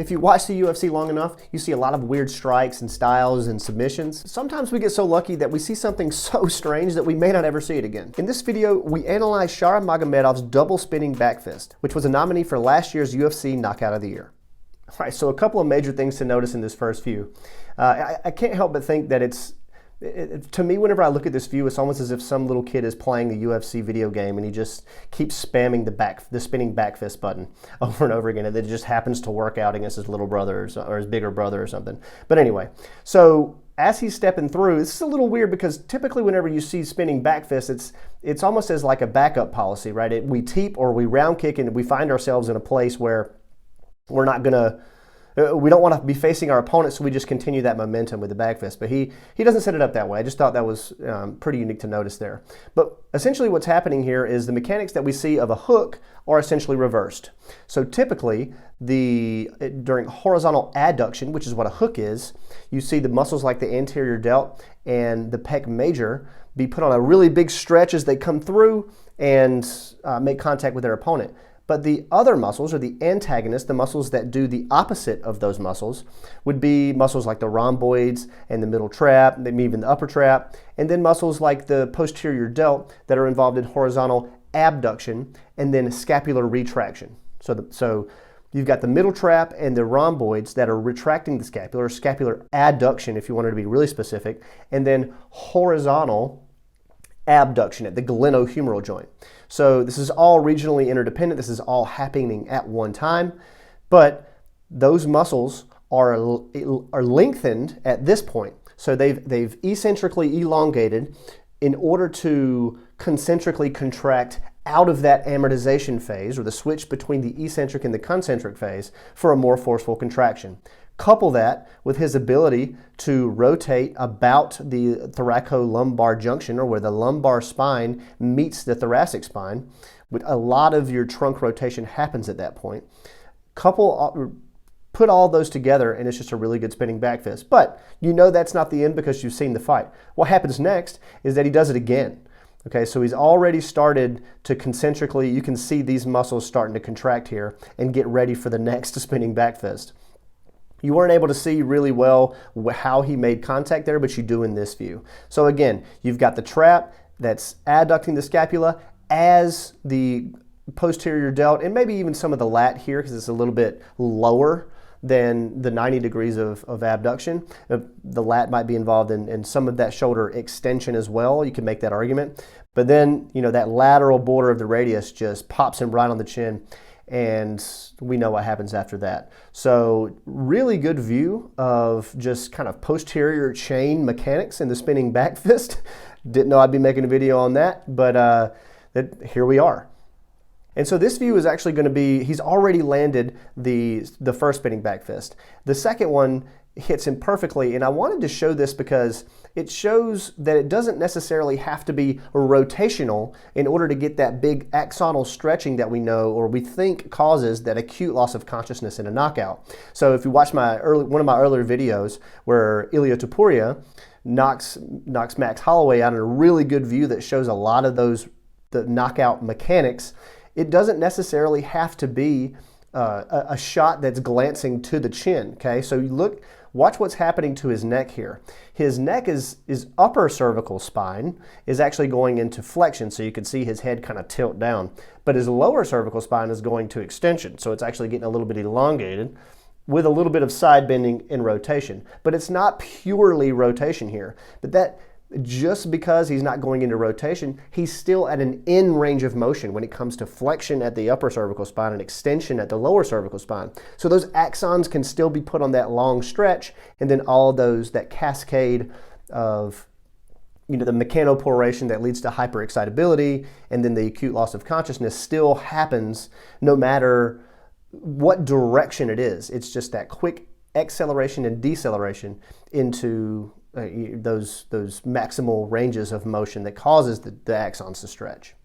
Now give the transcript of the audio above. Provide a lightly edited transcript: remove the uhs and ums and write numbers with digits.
If you watch the UFC long enough, you see a lot of weird strikes and styles and submissions. Sometimes we get so lucky that we see something so strange that we may not ever see it again. In this video, we analyze Shara Magomedov's double spinning back fist, which was a nominee for last year's UFC Knockout of the Year. All right, so a couple of major things to notice in this first view. I can't help but think that to me, whenever I look at this view, it's almost as if some little kid is playing the UFC video game and he just keeps spamming the spinning back fist button over and over again, and it just happens to work out against his little brother or his bigger brother or something. But anyway, so as he's stepping through, this is a little weird because typically whenever you see spinning back fist, it's almost as like a backup policy, right? We teep or we round kick and we find ourselves in a place where we're not gonna. We don't want to be facing our opponent, so we just continue that momentum with the back fist. But he doesn't set it up that way. I just thought that was pretty unique to notice there. But essentially what's happening here is the mechanics that we see of a hook are essentially reversed. So typically, during horizontal adduction, which is what a hook is, you see the muscles like the anterior delt and the pec major be put on a really big stretch as they come through and make contact with their opponent. But the other muscles, or the antagonists, the muscles that do the opposite of those muscles, would be muscles like the rhomboids and the middle trap, maybe even the upper trap, and then muscles like the posterior delt that are involved in horizontal abduction and then scapular retraction. So you've got the middle trap and the rhomboids that are retracting the scapula, or scapular adduction if you wanted to be really specific, and then horizontal abduction at the glenohumeral joint. So this is all regionally interdependent. This is all happening at one time, but those muscles are lengthened at this point. So they've eccentrically elongated in order to concentrically contract out of that amortization phase, or the switch between the eccentric and the concentric phase, for a more forceful contraction. Couple that with his ability to rotate about the thoracolumbar junction, or where the lumbar spine meets the thoracic spine. With a lot of your trunk rotation happens at that point. Put all those together and it's just a really good spinning back fist. But you know that's not the end because you've seen the fight. What happens next is that he does it again. Okay, so he's already started to concentrically, you can see these muscles starting to contract here and get ready for the next spinning back fist. You weren't able to see really well how he made contact there, but you do in this view. So again, you've got the trap that's adducting the scapula as the posterior delt, and maybe even some of the lat here because it's a little bit lower than the 90 degrees of abduction. The lat might be involved in some of that shoulder extension as well. You can make that argument. But then, that lateral border of the radius just pops him right on the chin, and we know what happens after that. So really good view of just kind of posterior chain mechanics in the spinning back fist. Didn't know I'd be making a video on that, but here we are. And so this view is actually going to be, he's already landed the first spinning back fist. The second one hits him perfectly, and I wanted to show this because it shows that it doesn't necessarily have to be rotational in order to get that big axonal stretching that we know or we think causes that acute loss of consciousness in a knockout. So if you watch one of my earlier videos where Ilia Topuria knocks Max Holloway out in a really good view that shows a lot of the knockout mechanics, it doesn't necessarily have to be a shot that's glancing to the chin. Okay, so watch what's happening to his neck here. His neck his upper cervical spine is actually going into flexion, so you can see his head kind of tilt down. But his lower cervical spine is going to extension, so it's actually getting a little bit elongated with a little bit of side bending and rotation. But it's not purely rotation here. But just because he's not going into rotation, he's still at an in range of motion when it comes to flexion at the upper cervical spine and extension at the lower cervical spine. So those axons can still be put on that long stretch, and then all that cascade of the mechanoporation that leads to hyperexcitability and then the acute loss of consciousness still happens no matter what direction it is. It's just that quick acceleration and deceleration into those maximal ranges of motion that causes the axons to stretch.